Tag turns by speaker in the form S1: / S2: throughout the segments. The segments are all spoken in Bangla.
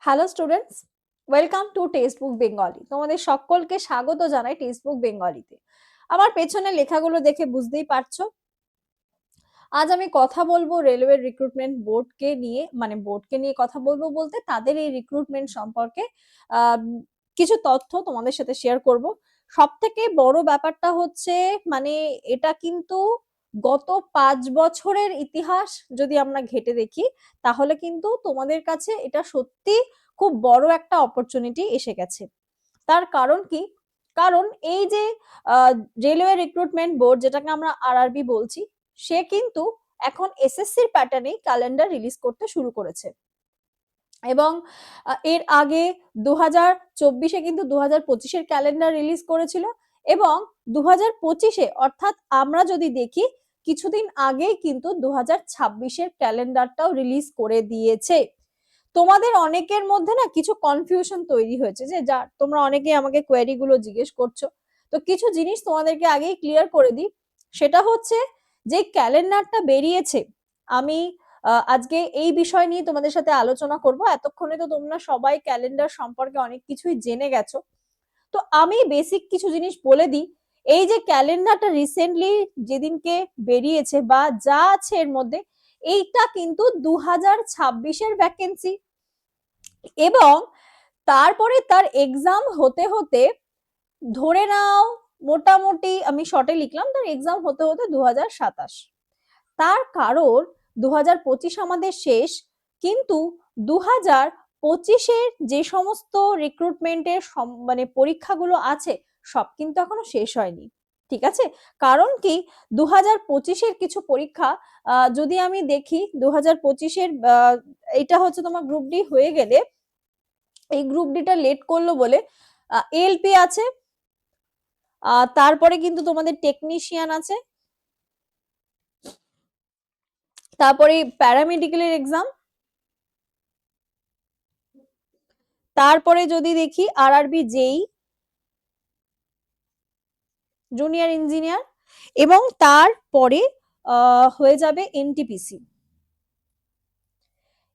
S1: Hello students, welcome to text book Bengali. তোমাদের সকলকে স্বাগত জানাই টেক্সট বুক বেঙ্গলিতে। আমার পেছনে লেখাগুলো দেখে বুঝতেই পারছো, আজ আমি কথা বলবো রেলওয়ে রিক্রুটমেন্ট বোর্ডকে নিয়ে কথা বলবো বলতে তাদের এই রিক্রুটমেন্ট সম্পর্কে আহ, কিছু তথ্য তোমাদের সাথে শেয়ার করব। সব থেকে বড় ব্যাপারটা হচ্ছে মানে এটা কিন্তু গত 5 বছরের ইতিহাস যদি আমরা ঘেঁটে দেখি, তাহলে কিন্তু তোমাদের কাছে এটা সত্যি খুব বড় একটা অপরচুনিটি এসে গেছে। তার কারণ কি? কারণ এই যে রেলওয়ে রিক্রুটমেন্ট বোর্ড, যেটাকে আমরা আরআরবি বলছি, সে কিন্তু এখন এসএসসির প্যাটার্নেই ক্যালেন্ডার রিলিজ করতে শুরু করেছে। এবং এর আগে 2024-এ কিন্তু 2025-এর ক্যালেন্ডার রিলিজ করেছিল, এবং 2025-এ অর্থাৎ আমরা যদি দেখি কিছুদিন আগেই কিন্তু 2026-এর ক্যালেন্ডারটাও রিলিজ করে দিয়েছে। তোমাদের অনেকের মধ্যে না কিছু কনফিউশন তৈরি হয়েছে, যে যা তোমরা অনেকে আমাকে কোয়েরি গুলো জিজ্ঞেস করছো। তো কিছু জিনিস তোমাদেরকে আগেই ক্লিয়ার করে দিই। সেটা হচ্ছে যে ক্যালেন্ডারটা বেরিয়েছে, আমি আজকে এই বিষয় নিয়ে তোমাদের সাথে আলোচনা করব। এতক্ষণে তো তোমরা সবাই ক্যালেন্ডার সম্পর্কে অনেক কিছুই জেনে গেছো। তো আমি বেসিক কিছু জিনিস বলে দিই। এই যে ক্যালেন্ডারটা রিসেন্টলি যেদিনকে বেরিয়েছে বা যা আছে এর মধ্যে, এইটা কিন্তু 2026-এর ভ্যাকেন্সি, এবং তারপরে তার এক্সাম হতে হতে ধরে নাও মোটামুটি, আমি শর্টে লিখলাম, তার এক্সাম হতে হতে 2027। তার কারণ 2025 আমাদের শেষ, কিন্তু 2025-এর যে সমস্ত রিক্রুটমেন্টের পরীক্ষাগুলো আছে সব কিন্তু এখনো শেষ হয়নি। ঠিক আছে? কারণ কি, 2025-এর কিছু পরীক্ষা যদি আমি দেখি, 2025-এর এটা হচ্ছে তোমার গ্রুপ ডি হয়ে গেলে, এই গ্রুপ ডিটা লেট করলো বলে এলপি আছে, তারপরে কিন্তু তোমাদের টেকনিশিয়ান আছে, তারপরে প্যারামেডিক্যালের এক্সাম, তারপরে যদি দেখি আরআরবি জেই জুনিয়র ইঞ্জিনিয়ার, এবং তারপরে হয়ে যাবে এনটিপিসি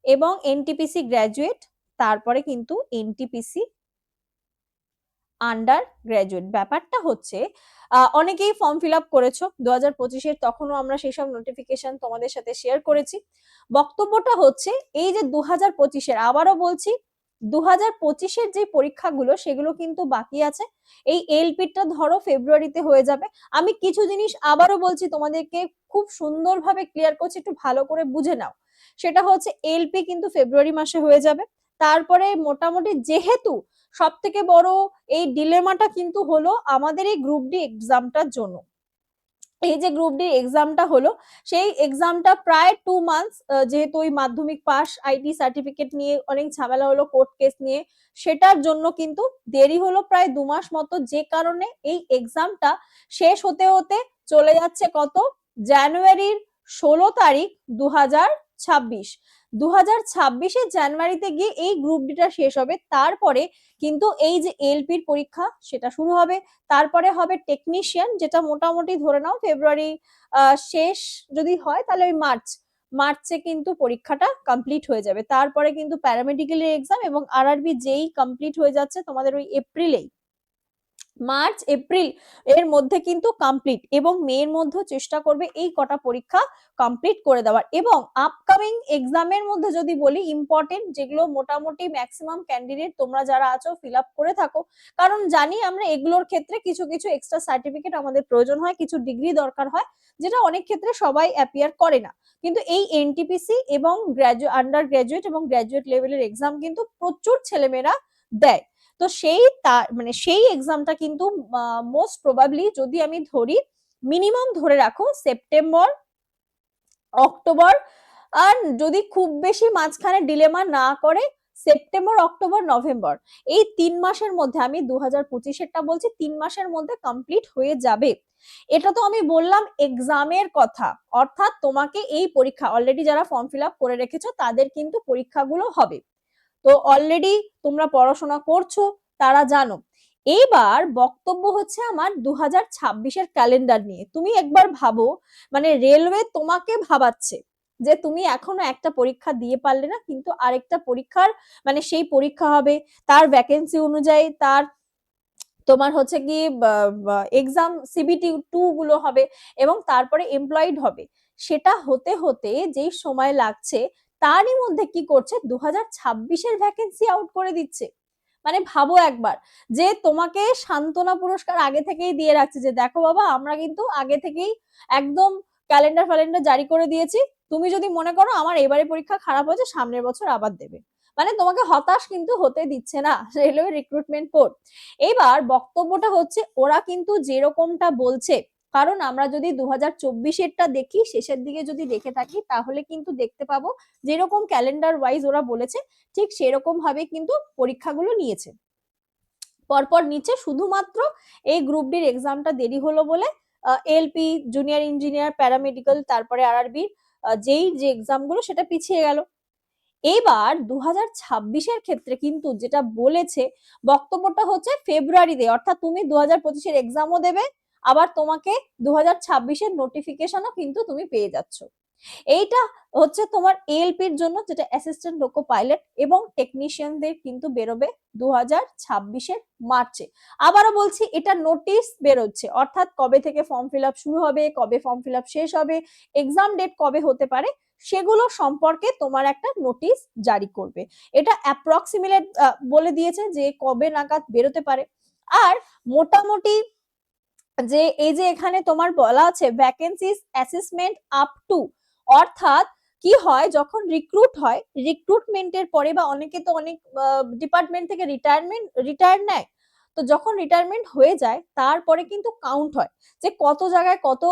S1: এবং এনটিপিসি গ্র্যাজুয়েট, তারপরে কিন্তু এনটিপিসি আন্ডার গ্র্যাজুয়েট। ব্যাপারটা হচ্ছে অনেকেই ফর্ম ফিল আপ করেছো 2025-এর, তখনও আমরা সেসব নোটিফিকেশন তোমাদের সাথে শেয়ার করেছি। বক্তব্যটা হচ্ছে এই যে 2025-এর, আবারও বলছি, 2025-এর যে পরীক্ষাগুলো সেগুলো কিন্তু বাকি আছে। এই এলপিটা ধরো ফেব্রুয়ারিতে হয়ে যাবে। আমি কিছু জিনিস আবারও বলছি তোমাদেরকে, খুব সুন্দরভাবে ক্লিয়ার করছি, একটু ভালো করে বুঝে নাও। সেটা হচ্ছে এলপি কিন্তু ফেব্রুয়ারি মাসে হয়ে যাবে। তারপরে মোটামুটি যেহেতু সব থেকে বড় এই ডিলেমাটা কিন্তু হলো আমাদের এই গ্রুপ ডি এক্সামটার জন্য। এই যে গ্রুপ ডি এক্সামটা হলো, সেই এক্সামটা প্রায় 2 মান্থস, যেহেতু ওই মাধ্যমিক পাস আইটি সার্টিফিকেট নিয়ে অনেক ঝামেলা হলো কোর্ট কেস নিয়ে, সেটার জন্য কিন্তু দেরি হলো প্রায় 2 মাস মতো, যে কারণে এই এক্সামটা শেষ হতে হতে চলে যাচ্ছে কত, জানুয়ারির 16 তারিখ 2026। 2026-এর জানুয়ারিতে গিয়ে এই গ্রুপ ডিটা শেষ হবে। তারপরে কিন্তু এই যে এলপির পরীক্ষা সেটা শুরু হবে। তারপরে হবে টেকনিশিয়ান, যেটা মোটামুটি ধরে নাও ফেব্রুয়ারি শেষ যদি হয়, তাহলে ওই মার্চে কিন্তু পরীক্ষাটা কমপ্লিট হয়ে যাবে। তারপরে কিন্তু প্যারামেডিক্যালের এক্সাম এবং আরআরবি যেই কমপ্লিট হয়ে যাচ্ছে তোমাদের ওই এপ্রিলেই, মার্চ এপ্রিল এর মধ্যে কিন্তু কমপ্লিট, এবং মে এর মধ্যে চেষ্টা করবে এই কটা পরীক্ষা কমপ্লিট করে দেওয়ার। এবং আপকামিং এক্সামের মধ্যে যদি বলি, ইম্পর্টেন্ট যেগুলো মোটামুটি ম্যাক্সিমাম ক্যান্ডিডেট তোমরা যারা আছো ফিল আপ করে থাকো, কারণ জানি আমরা এগুলোর ক্ষেত্রে কিছু কিছু এক্সট্রা সার্টিফিকেট আমাদের প্রয়োজন হয়, কিছু ডিগ্রি দরকার হয়, যেটা অনেক ক্ষেত্রে সবাই অ্যাপিয়ার করে না। কিন্তু এই এনটিপিসি এবং আন্ডার গ্রাজুয়েট এবং গ্রাজুয়েট লেভেলের এক্সাম কিন্তু প্রচুর ছেলেমেয়েরা দেয়। তো সেই সেই এক্সামটা কিন্তু মোস্ট প্রবাবলি যদি আমি ধরি, মিনিমাম ধরে রাখো সেপ্টেম্বর অক্টোবর, আর যদি খুব বেশি মাঝখানে ডিলেমা না করে সেপ্টেম্বর অক্টোবর নভেম্বর, এই 3 মাসের মধ্যে, আমি 2025-এরটা বলছি, 3 মাসের মধ্যে কমপ্লিট হয়ে যাবে। এটা তো আমি বললাম এক্সামের কথা, অর্থাৎ তোমাকে এই পরীক্ষা অলরেডি যারা ফর্ম ফিল আপ করে রেখেছো তাদের কিন্তু পরীক্ষাগুলো হবে। তো অলরেডি তোমরা পড়াশোনা করছো, তারা জানো। এইবার বক্তব্য হচ্ছে আমার 2026-এর ক্যালেন্ডার নিয়ে। তুমি একবার ভাবো, রেলওয়ে তোমাকে ভাবাচ্ছে যে তুমি এখনো একটা পরীক্ষা দিয়ে পারলে না, কিন্তু আরেকটা পরীক্ষার মানে সেই পরীক্ষা হবে, তার ভ্যাকেন্সি অনুযায়ী তার তোমার হচ্ছে কি এক্সাম সিবিটি 2 গুলো হবে এবং তারপরে এমপ্লয়েড হবে। সেটা হতে হতে যেই সময় লাগছে তারই মধ্যে কি করছে, 2026-এর ভ্যাকেন্সি আউট করে দিচ্ছে। মানে ভাবো একবার, যে তোমাকে সান্ত্বনা পুরস্কার আগে থেকেই দিয়ে রাখছে যে দেখো বাবা, আমরা কিন্তু আগে থেকেই একদম ক্যালেন্ডার ফ্যালেন্ডার জারি করে দিয়েছি, তুমি যদি মনে করো আমার এবারে পরীক্ষা খারাপ হয়েছে সামনের বছর আবার দেবে। মানে তোমাকে হতাশ কিন্তু হতে দিচ্ছে না রেলওয়ে রিক্রুটমেন্ট বোর্ড। এবার বক্তব্যটা হচ্ছে ওরা কিন্তু যেরকমটা বলছে, কারণ আমরা যদি 2024-এরটা দেখি, শেষের দিকে যদি দেখে থাকি, তাহলে কিন্তু দেখতে পাবো যেরকম ক্যালেন্ডার ওয়াইজ ওরা বলেছে ঠিক সেরকম ভাবে কিন্তু পরীক্ষাগুলো নিয়েছে, পরপর নিচে। শুধুমাত্র এই গ্রুপ ডির এক্সামটা দেরি হলো বলে এলপি, জুনিয়র ইঞ্জিনিয়ার, প্যারামেডিক্যাল, তারপরে আরআরবি যেই যে এক্সাম গুলো সেটা পিছিয়ে গেল। এবার 2026-এর ক্ষেত্রে কিন্তু যেটা বলেছে, বক্তব্যটা হচ্ছে ফেব্রুয়ারিতে, অর্থাৎ তুমি 2025-এর এক্সামও দেবে, আবার তোমাকে 2026-এর নোটিফিকেশনও কিন্তু তুমি পেয়ে যাচ্ছ। এইটা হচ্ছে তোমার এএলপির জন্য, যেটা অ্যাসিস্ট্যান্ট লোকো পাইলট, এবং টেকনিশিয়ানদের কিন্তু বেরোবে 2026-এর মার্চে। আবারও বলছি, এটা নোটিশ বেরোচ্ছে, অর্থাৎ কবে থেকে ফর্ম ফিল আপ শুরু হবে, কবে ফর্ম ফিল আপ শেষ হবে, এক্সাম ডেট কবে হতে পারে, সেগুলো সম্পর্কে তোমার একটা নোটিশ জারি করবে। এটা অ্যাপ্রক্সিমেট বলে দিয়েছে যে কবে নাগাদ বেরোতে পারে। আর মোটামুটি যে এই যে এখানে তোমার বলা আছে ভ্যাকেন্সিজ অ্যাসেসমেন্ট আপ টু, অর্থাৎ কি হয় যখন রিক্রুট হয়, রিক্রুটমেন্টের পরে বা অনেকে তো অনেক ডিপার্টমেন্ট থেকে রিটায়ার নেয়, তো যখন রিটায়ারমেন্ট হয়ে যায় তারপরে কিন্তু কাউন্ট হয় যে কত জায়গায় কত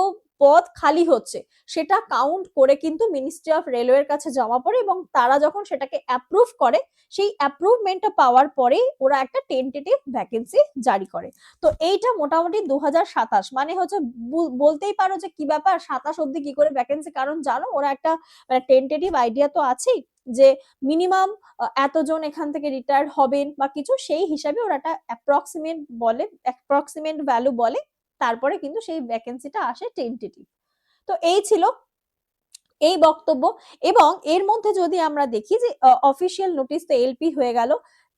S1: পদ খালি হচ্ছে, সেটা কাউন্ট করে কিন্তু মিনিস্ট্রি অফ রেলওয়ের কাছে জমা পড়ে, এবং তারা যখন সেটাকে অ্যাপ্রুভ করে, সেই অ্যাপ্রুভমেন্টটা পাওয়ার পরেই ওরা একটা টেন্টেটিভ ভ্যাকেন্সি জারি করে। তো এইটা মোটামুটি 2027, মানে হচ্ছে বলতেই পারো যে কি ব্যাপার 27 অব্দি কি করে ভ্যাকেন্সি, কারণ জানো ওরা একটা টেন্টেটিভ আইডিয়া তো আছেই যে মিনিমাম এতজন এখান থেকে রিটায়ার হবেন বা কিছু, সেই হিসাবে ওরা একটা অ্যাপ্রক্সিমেট ভ্যালু বলে, তারপরে কিন্তু সেই ভ্যাকেন্সিটা আসে টেন্টেটিভ। তো এই ছিল এই বক্তব্য। এবং এর মধ্যে যদি আমরা দেখি যে অফিসিয়াল নোটিশ তো এলপি হয়ে গেল,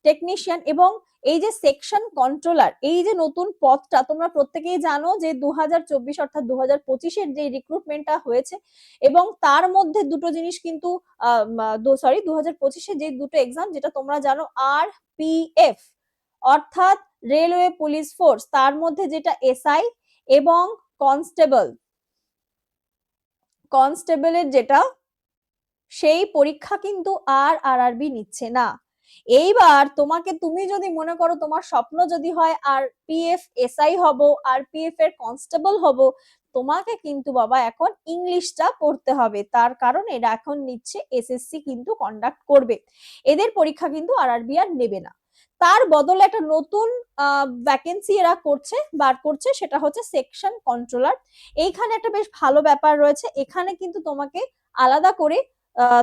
S1: টেকনিশিয়ান এবং এই যে সেকশন কন্ট্রোলার, এই যে নতুন পদটা তোমরা প্রত্যেকেই জানো যে 2024 অর্থাৎ 2025-এর যে রিক্রুটমেন্টটা হয়েছে, এবং তার মধ্যে দুটো জিনিস কিন্তু সরি 2025-এ যে দুটো এক্সাম, যেটা তোমরা জানো আরপিএফ অর্থাৎ রেলওয়ে পুলিশ ফোর্স, তার মধ্যে যেটা এসআই এবং কনস্টেবলের যেটা, সেই পরীক্ষা কিন্তু আর আরআরবি নিচ্ছে না। এইবার তোমাকে, তুমি যদি মনে করো তোমার স্বপ্ন যদি হয় আরপিএফ এসআই হব, আরপিএফ এর কনস্টেবল হব, তোমাকে কিন্তু বাবা এখন ইংলিশটা পড়তে হবে, তার কারণ এরা এখন নিচ্ছে এসএসসি কিন্তু কন্ডাক্ট করবে, এদের পরীক্ষা কিন্তু আরআরবি আর নেবে না। তার বদলে একটা নতুন ভ্যাকেন্সি এরা বার করছে, সেটা হচ্ছে সেকশন কন্ট্রোলার। এইখানে একটা বেশ ভালো ব্যাপার রয়েছে, এখানে কিন্তু তোমাকে আলাদা করে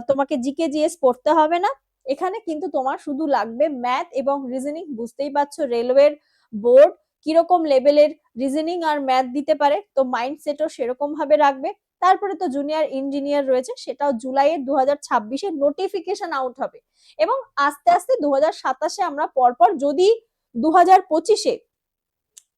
S1: তোমাকে জিকে জিএস পড়তে হবে না, এখানে কিন্তু তোমার শুধু লাগবে ম্যাথ এবং রিজনিং। বুঝতেই পারছো রেলওয়ের বোর্ড কিরকম লেভেলের রিজনিং আর ম্যাথ দিতে পারে, তো মাইন্ডসেটও সেরকম ভাবে রাখবে। তারপরে তো জুনিয়র ইঞ্জিনিয়ার রয়েছে, সেটাও জুলাইয়ের 2026-এ নোটিফিকেশন আউট হবে, এবং আস্তে আস্তে 2027-এ আমরা পরপর, যদি 2025-এ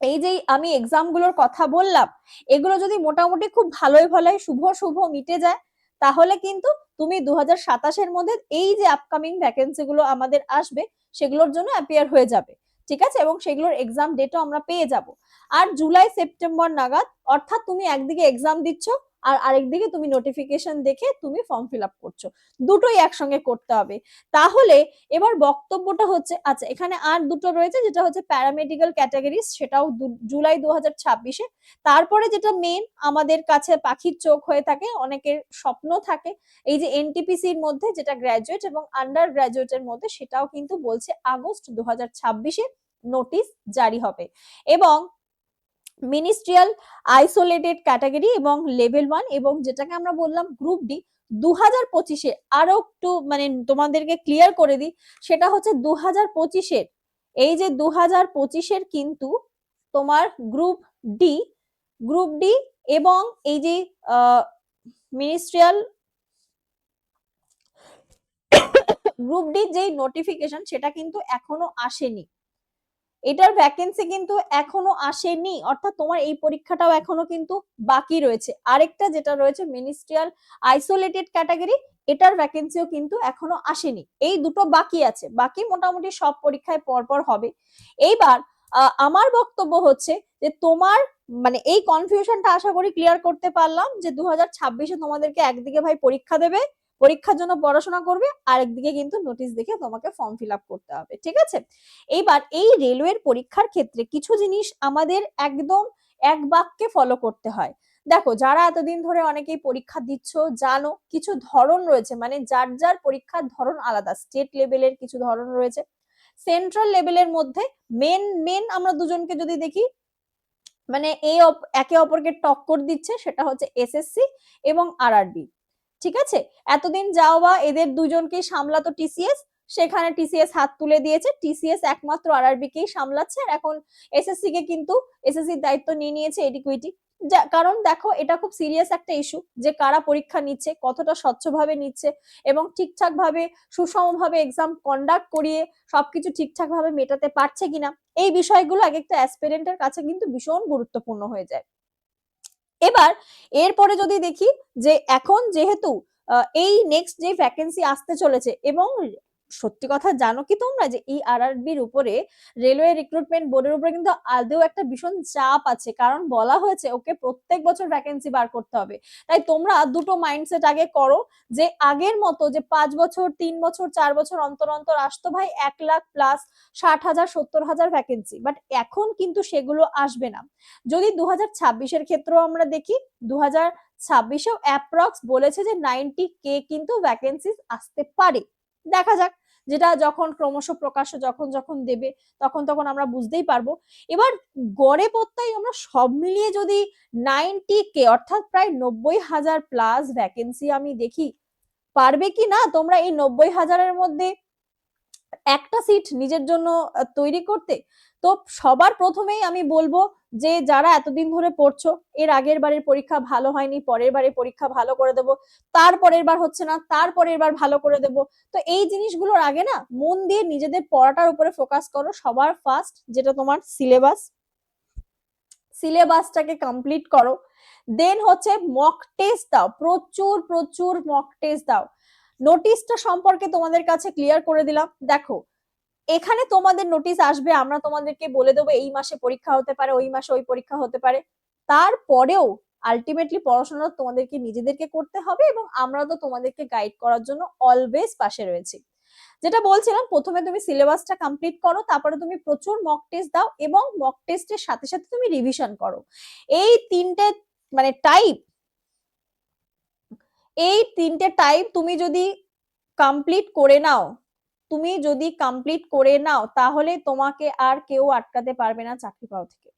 S1: এই যে আমি এক্সাম গুলোর কথা বললাম, এগুলো যদি মোটামুটি খুব ভালোই ভালোই শুভ শুভ মিটে যায়, তাহলে কিন্তু তুমি 2027-এর মধ্যে এই যে আপকামিং ভ্যাকেন্সি গুলো আমাদের আসবে, সেগুলোর জন্য অ্যাপিয়ার হয়ে যাবে, ঠিক আছে, এবং সেগুলোর এক্সাম ডেটও আমরা পেয়ে যাব। আর জুলাই সেপ্টেম্বর নাগাদ, অর্থাৎ তুমি একদিকে এক্সাম দিচ্ছ আর আরেকদিকে তুমি নোটিফিকেশন দেখে তুমি ফর্ম ফিল আপ করছো, দুটোই একসঙ্গে করতে হবে। তাহলে এবার বক্তব্যটা হচ্ছে, আচ্ছা এখানে আর দুটো রয়েছে, যেটা হচ্ছে প্যারামেডিক্যাল ক্যাটাগরি, সেটাও জুলাই 2026-এ। তারপরে যেটা মেন আমাদের কাছে পাখির চোখ হয়ে থাকে, অনেকের স্বপ্ন থাকে, এই যে এনটিপিসির মধ্যে যেটা গ্র্যাজুয়েট এবং আন্ডার গ্র্যাজুয়েটের মধ্যে, সেটাও কিন্তু বলছে আগস্ট 2026-এ নোটিশ জারি হবে। এবং মিনিস্ট্রিয়াল আইসোলেটেড ক্যাটাগরি এবং লেভেল 1, এবং যেটাকে আমরা বললাম গ্রুপ ডি, 2025-এ আরো একটু মানে তোমাদেরকে ক্লিয়ার করে দিই, সেটা হচ্ছে 2025-এর, এই যে 2025-এর কিন্তু তোমার ডি গ্রুপ ডি এবং এই যে মিনিস্ট্রিয়াল গ্রুপ ডি যেই নোটিফিকেশন সেটা কিন্তু এখনো আসেনি, এটার ভ্যাকেন্সি কিন্তু এখনো আসেনি, অর্থাৎ তোমার এই পরীক্ষাটাও এখনো কিন্তু বাকি রয়েছে। আরেকটা যেটা রয়েছে মিনিস্ট্রিয়াল আইসোলেটেড ক্যাটাগরি, এটার ভ্যাকেন্সিও কিন্তু এখনো আসেনি, এই দুটো বাকি আছে, বাকি মোটামুটি সব পরীক্ষায় পরপর হবে। এইবার আমার বক্তব্য হচ্ছে যে তোমার মানে এই কনফিউশনটা আশা করি ক্লিয়ার করতে পারলাম, যে 2026-এ তোমাদেরকে একদিকে ভাই পরীক্ষা দেবে, পরীক্ষার জন্য পড়াশোনা করবে, আর একদিকে কিন্তু নোটিশ দেখে তোমাকে ফর্ম ফিল আপ করতে হবে, ঠিক আছে। এইবার এই রেলওয়ের পরীক্ষার ক্ষেত্রে কিছু জিনিস আমাদের একদম এক বাক্যে ফলো করতে হয়। দেখো, যারা এতদিন ধরে অনেকেই পরীক্ষা দিচ্ছ জানো কিছু ধরন রয়েছে, মানে যার যার পরীক্ষার ধরন আলাদা, স্টেট লেভেলের কিছু ধরন রয়েছে, সেন্ট্রাল লেভেলের মধ্যে মেন মেন আমরা দুজনকে যদি দেখি, মানে এই একে অপরকে টক্কর দিচ্ছে, সেটা হচ্ছে এসএসসি এবং আরআরবি, ঠিক আছে। এতদিন যাওয়া এদের দুজনকেই সামলাতো টিসিএস, সেখানে টিসিএস হাত তুলে দিয়েছে, টিসিএস একমাত্র আরআরবি কেই সামলাচ্ছে, আর এখন এসএসসি কে কিন্তু এসএসসির দায়িত্ব নিয়ে নিয়েছে এডিকুইটি। কারণ দেখো, এটা খুব সিরিয়াস একটা ইস্যু যে কারা পরীক্ষা নিচ্ছে, কতটা স্বচ্ছভাবে নিচ্ছে এবং ঠিকঠাক ভাবে সুষমভাবে এক্সাম কন্ডাক্ট করিয়ে সবকিছু ঠিকঠাক ভাবে মেটাতে পারছে কিনা, এই বিষয়গুলো এক একটা অ্যাসপিরেন্টের কাছে কিন্তু ভীষণ গুরুত্বপূর্ণ হয়ে যায়। এবার এরপরে যদি দেখি যে এখন যেহেতু এই নেক্সট যে ভ্যাকেন্সি আসতে চলেছে, এবং সত্যি কথা জানো কি তোমরা যে এই আরআরবির উপরে রেলওয়ে রিক্রুটমেন্ট বোর্ডের উপরে কিন্তু আদৌ একটা ভীষণ চাপ আছে, কারণ বলা হয়েছে ওকে প্রত্যেক বছর ভ্যাকেন্সি বার করতে হবে। তাই তোমরা দুটো মাইন্ডসেট আগে করো, যে আগের মতো যে 5 বছর 3 বছর 4 বছর অন্তর অন্তর আসতো ভাই 1 লাখ প্লাস 60,000 70,000 ভ্যাকেন্সি, বাট এখন কিন্তু সেগুলো আসবে না। যদি 2026-এর ক্ষেত্রেও আমরা দেখি, 2026-এও অ্যাপ্রক্স বলেছে যে 90K কিন্তু ভ্যাকেন্সি আসতে পারে, দেখা যাক, যেটা যখন ক্রমশ প্রকাশ্য যখন যখন দেবে তখন তখন আমরা বুঝতেই পারবো। এবার গড়ে পত্তায় আমরা সব মিলিয়ে যদি 90K অর্থাৎ প্রায় 90,000 প্লাস ভ্যাকেন্সি আমি দেখি, পারবে কি না তোমরা এই 90,000-এর মধ্যে একটা সিট নিজের জন্য তৈরি করতে? তো সবার প্রথমেই আমি বলবো যে যারা এতদিন ধরে পড়ছো, এর আগের বারের পরীক্ষা ভালো হয়নি, পরের বারের পরীক্ষা ভালো করে দেবো, তারপরের বার হচ্ছে না, তারপরের বার ভালো করে দেবো, তো এই জিনিসগুলোর আগে না মন দিয়ে নিজেদের পড়াটার উপরে ফোকাস করো। সবার ফার্স্ট যেটা তোমার সিলেবাস, সিলেবাসটাকে কমপ্লিট করো, দেন হচ্ছে মক টেস্ট দাও, প্রচুর প্রচুর মক টেস্ট দাও। নোটিশটা সম্পর্কে তোমাদের কাছে ক্লিয়ার করে দিলাম। দেখো, এখানে তোমাদের নোটিশ আসবে, আমরা তোমাদেরকে বলে দেবো এই মাসে পরীক্ষা হতে পারে, ওই মাসে ওই পরীক্ষা হতে পারে, তারপরেও আলটিমেটলি পড়াশোনা তোমাদেরকে নিজেদেরকে করতে হবে, এবং আমরা তো তোমাদেরকে গাইড করার জন্য অলওয়েজ পাশে রয়েছি। যেটা বলছিলাম, প্রথমে তুমি সিলেবাসটা কমপ্লিট করো, তারপরে তুমি প্রচুর মক টেস্ট দাও, এবং মক টেস্টের সাথে সাথে তুমি রিভিশন করো। এই তিনটে মানে টাইপ, এই তিনটে টাইপ তুমি যদি কমপ্লিট করে নাও, তুমি যদি কমপ্লিট করে নাও, তাহলে তোমাকে আর কেউ আটকাতে পারবে না চাকরি পাওয়া থেকে।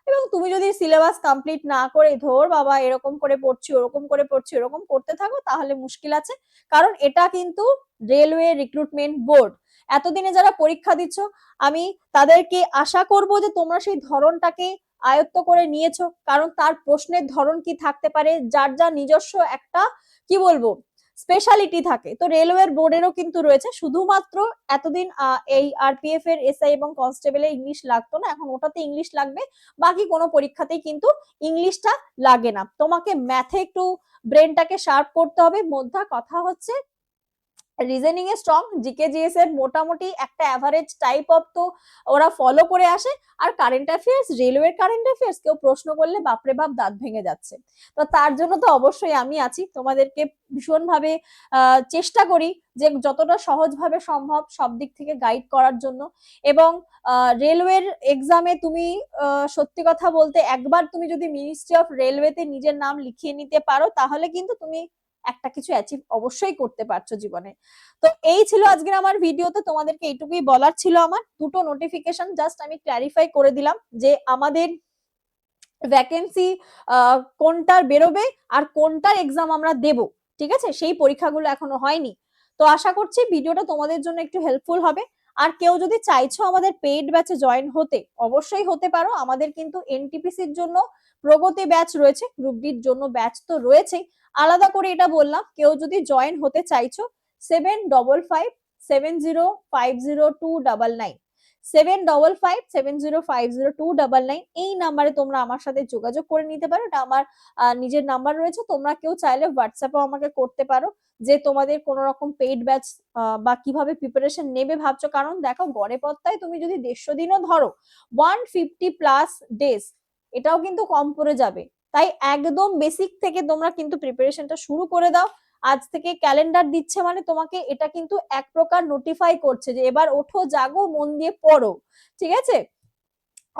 S1: এবং তুমি যদি সিলেবাস কমপ্লিট না করে ধর বাবা এরকম করে পড়ছি ওরকম করে পড়ছি এরকম করতে থাকো, তাহলে মুশকিল আছে। কারণ এটা কিন্তু রেলওয়ে রিক্রুটমেন্ট বোর্ড, এতদিনে যারা পরীক্ষা দিচ্ছ আমি তাদেরকে আশা করব যে তোমরা সেই ধরনটাকে আয়ত্ত করে নিয়েছো, কারণ তার প্রশ্নের ধরন কি থাকতে পারে, যার যার নিজস্ব একটা কি বলবো স্পেশালিটি থাকে। তো রেলওয়ের বোর্ডেরও কিন্তু রয়েছে, শুধুমাত্র এতদিন এই আরপিএফ এর এসআই এবং কনস্টেবলে ইংলিশ লাগতো না, এখন ওটাতে ইংলিশ লাগবে, বাকি কোনো পরীক্ষাতেই কিন্তু ইংলিশটা লাগে না। তোমাকে ম্যাথে একটু ব্রেনটাকে শার্প করতে হবে, মোদ্দা কথা হচ্ছে reasoning a strong, GK GS এর মোটামুটি একটা অ্যাভারেজ টাইপ অফ তো ওরা ফলো করে আসে। আর কারেন্ট অ্যাফেয়ার্স, রেলওয়ের কারেন্ট অ্যাফেয়ার্স কেউ প্রশ্ন করলে বাপরে বাপ দাঁত ভেঙে যাচ্ছে। তো তার জন্য তো অবশ্যই আমি আছি, তোমাদেরকে ভীষণভাবে চেষ্টা করি যে যতটা সহজভাবে সম্ভব সব দিক থেকে গাইড করার জন্য। এবং রেলওয়ের এক্সামে তুমি সত্যি কথা বলতে একবার তুমি যদি মিনিস্ট্রি অফ রেলওয়েতে নিজের নাম লিখিয়ে নিতে পারো, তাহলে কিন্তু তুমি একটা কিছু অ্যাচিভ অবশ্যই করতে পারছো জীবনে। তো এই ছিল আজকের আমার ভিডিওতে, তোমাদেরকে এইটুকুই বলার ছিল। আমার দুটো নোটিফিকেশন জাস্ট আমি ক্ল্যারিফাই করে দিলাম যে আমাদের ভ্যাকেন্সি কোনটার বেরোবে আর কোনটার এক্সাম আমরা দেব, ঠিক আছে, সেই পরীক্ষাগুলো এখনো হয়নি। তো আশা করছি ভিডিওটা তোমাদের জন্য একটু হেল্পফুল হবে। আর কেউ যদি চাইছো আমাদের পেইড ব্যাচে জয়েন হতে, অবশ্যই হতে পারো। আমাদের কিন্তু এনটিপিসির জন্য প্রগতি ব্যাচ রয়েছে, গ্রুপ ডির জন্য ব্যাচ তো রয়েছেই, আলাদা করে এটা বললাম। কেউ যদি জয়েন হতে চাইছো 7556 755029, 75505029 এই নাম্বারে তোমরা আমার সাথে যোগাযোগ করে নিতে পারো। এটা আমার নিজের নাম্বার রয়েছে। তোমরা কেউ চাইলে হোয়াটসঅ্যাপেও আমাকে করতে পারো যে তোমাদের কোনো রকম পেইড ব্যাচ বা কিভাবে প্রিপারেশন নেবে ভাবছো। কারণ দেখো গড়ে পড়তায় তুমি যদি 150 দিনও ধরো, 150+ ডেজ, এটাও কিন্তু কম পড়ে যাবে। তাই একদম বেসিক থেকে তোমরা কিন্তু প্রিপারেশনটা শুরু করে দাও। আজ থেকে ক্যালেন্ডার দিচ্ছে মানে তোমাকে এটা কিন্তু এক প্রকার নোটিফাই করছে যে এবার ওঠো, জাগো, মন দিয়ে পড়ো। ঠিক আছে?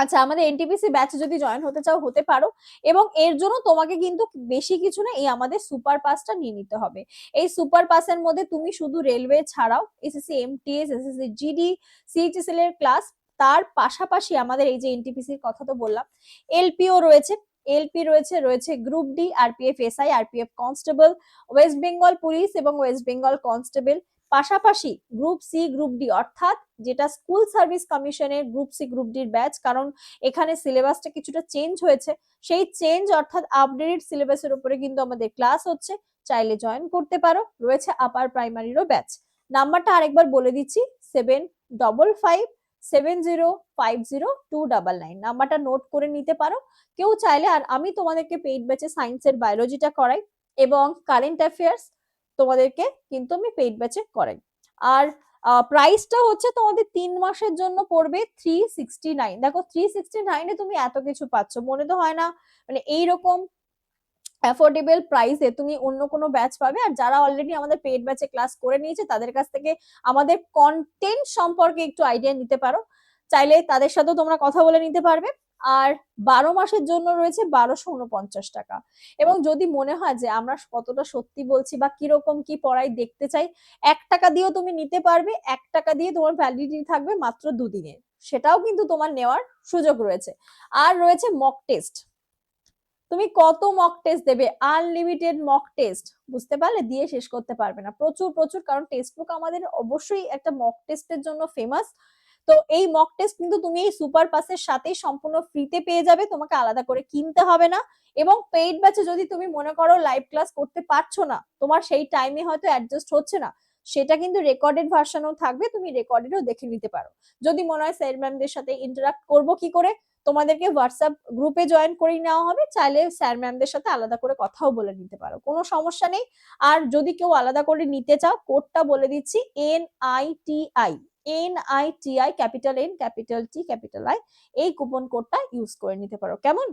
S1: আচ্ছা, আমাদের এনটিপিসি ব্যাচে যদি জয়েন হতে চাও হতে পারো, এবং এর জন্য তোমাকে কিন্তু বেশি কিছু না, এই আমাদের সুপার পাসটা নিয়ে নিতে হবে। এই সুপার পাসের মধ্যে তুমি শুধু রেলওয়ে ছাড়াও SSC MTS, SSC GD, CHSL এর ক্লাস, তার পাশাপাশি আমাদের এই যে এনটিপিসির কথা তো বললাম, এলপিও রয়েছে, এলপি রয়েছে group D, RPF SI, RPF constable, West Bengal police এবং ওয়েস্ট বেঙ্গল কনস্টেবল, পাশাপাশি গ্রুপ সি, গ্রুপ ডি, অর্থাৎ যেটা স্কুল সার্ভিস কমিশনের গ্রুপ সি, গ্রুপ ডির ব্যাচ। কারণ এখানে সিলেবাসটা কিছুটা চেঞ্জ হয়েছে, সেই চেঞ্জ অর্থাৎ আপডেটেড সিলেবাসের উপরে কিন্তু আমাদের ক্লাস হচ্ছে, চাইলে জয়েন করতে পারো। রয়েছে আপার প্রাইমারিরও ব্যাচ। নাম্বারটা আরেকবার বলে দিচ্ছি, 75505029, নাম্বারটা নোট করে নিতে পারো কেউ চাইলে। আর আমি তোমাদেরকে পেইড ব্যাচে সায়েন্সের বায়োলজিটা করাই এবং কারেন্ট অ্যাফেয়ার্স তোমাদেরকে কিন্তু আমি পেইড ব্যাচে করাই। আর প্রাইসটা হচ্ছে তোমাদের 3 মাসের জন্য পড়বে 369। দেখো 369 এ তুমি এত কিছু পাচ্ছ, মনে তো হয় না মানে এইরকম অ্যাফোর্ডেবল প্রাইসে তুমি অন্য কোনো ব্যাচ পাবে। আর যারা অলরেডি আমাদের পেইড ব্যাচে ক্লাস করে নিয়েছে তাদের কাছ থেকে আমাদের কন্টেন্ট সম্পর্কে একটু আইডিয়া নিতে পারো, চাইলে তাদের সাথেও তোমরা কথা বলে নিতে পারবে। আর 12 মাসের জন্য রয়েছে 1249 টাকা। এবং যদি মনে হয় যে আমরা কতটা সত্যি বলছি বা কিরকম কি পড়াই দেখতে চাই, 1 টাকা দিয়েও তুমি নিতে পারবে। 1 টাকা দিয়ে তোমার ভ্যালিডিটি থাকবে মাত্র 2 দিনের, সেটাও কিন্তু তোমার নেওয়ার সুযোগ রয়েছে। আর রয়েছে মক টেস্ট, তুমি কত মক টেস্ট দেবে, আনলিমিটেড মক টেস্ট, বুঝতে পারলে, দিয়ে শেষ করতে পারবে না, প্রচুর প্রচুর। কারণ টেক্সট বুক আমাদের অবশ্যই একটা মক টেস্টের জন্য ফেমাস। তো এই মক টেস্ট কিন্তু তুমি এই সুপার পাসের সাথেই সম্পূর্ণ ফ্রিতে পেয়ে যাবে, তোমাকে আলাদা করে কিনতে হবে না। এবং পেইড ব্যাচে যদি তুমি মনে করো লাইভ ক্লাস করতে পারছো না, তোমার সেই টাইমে হয়তো অ্যাডজাস্ট হচ্ছে না, সেটা কিন্তু রেকর্ডেড ভার্সনও থাকবে, তুমি রেকর্ডেডও দেখে নিতে পারো। যদি মনে হয় স্যার ম্যামদের সাথে ইন্টারাক্ট করবো কি করে, তোমাদেরকে হোয়াটসঅ্যাপ গ্রুপে জয়েন করে নেওয়া হবে, চাইলে স্যার ম্যামদের সাথে আলাদা করে কথাও বলে নিতে পারো, কোনো সমস্যা নেই। আর যদি কেউ আলাদা করে নিতে চাও, কোডটা বলে দিচ্ছি, NITI, NITI, capital N, capital T, capital I, এই কুপন কোডটা ইউজ করে নিতে পারো। কেমন?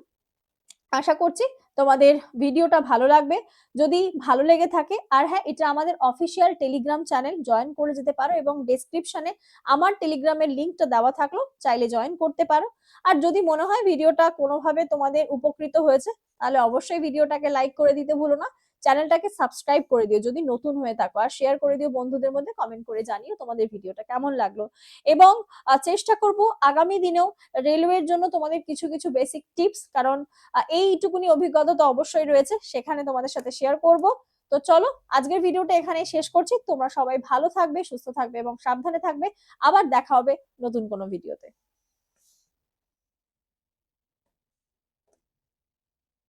S1: আশা করছি তোমাদের ভিডিওটা ভালো লাগবে। যদি ভালো লেগে থাকে, আর হ্যাঁ, এটা আমাদের অফিসিয়াল টেলিগ্রাম চ্যানেল, জয়েন করে যেতে পারো এবং ডেসক্রিপশনে আমার টেলিগ্রামের লিঙ্কটা দেওয়া থাকলো, চাইলে জয়েন করতে পারো। আর যদি মনে হয় ভিডিওটা কোনোভাবে তোমাদের উপকৃত হয়েছে, তাহলে অবশ্যই ভিডিওটাকে লাইক করে দিতে ভুলো না, চ্যানেলটাকে সাবস্ক্রাইব করে দিও যদি নতুন হয়ে থাকো, আর শেয়ার করে দিও বন্ধুদের মধ্যে, কমেন্ট করে জানিও তোমাদের ভিডিওটা কেমন লাগলো। এবং চেষ্টা করব আগামী দিনেও রেলওয়ের জন্য তোমাদের কিছু কিছু বেসিক টিপস, কারণ এইটুকুনি অভিজ্ঞতা তো অবশ্যই রয়েছে, সেখানে তোমাদের সাথে শেয়ার করব। তো চলো, আজকের ভিডিওটা এখানেই শেষ করছি। তোমরা সবাই ভালো থাকবে, সুস্থ থাকবে এবং সাবধানে থাকবে। আবার দেখা হবে নতুন কোনো ভিডিওতে।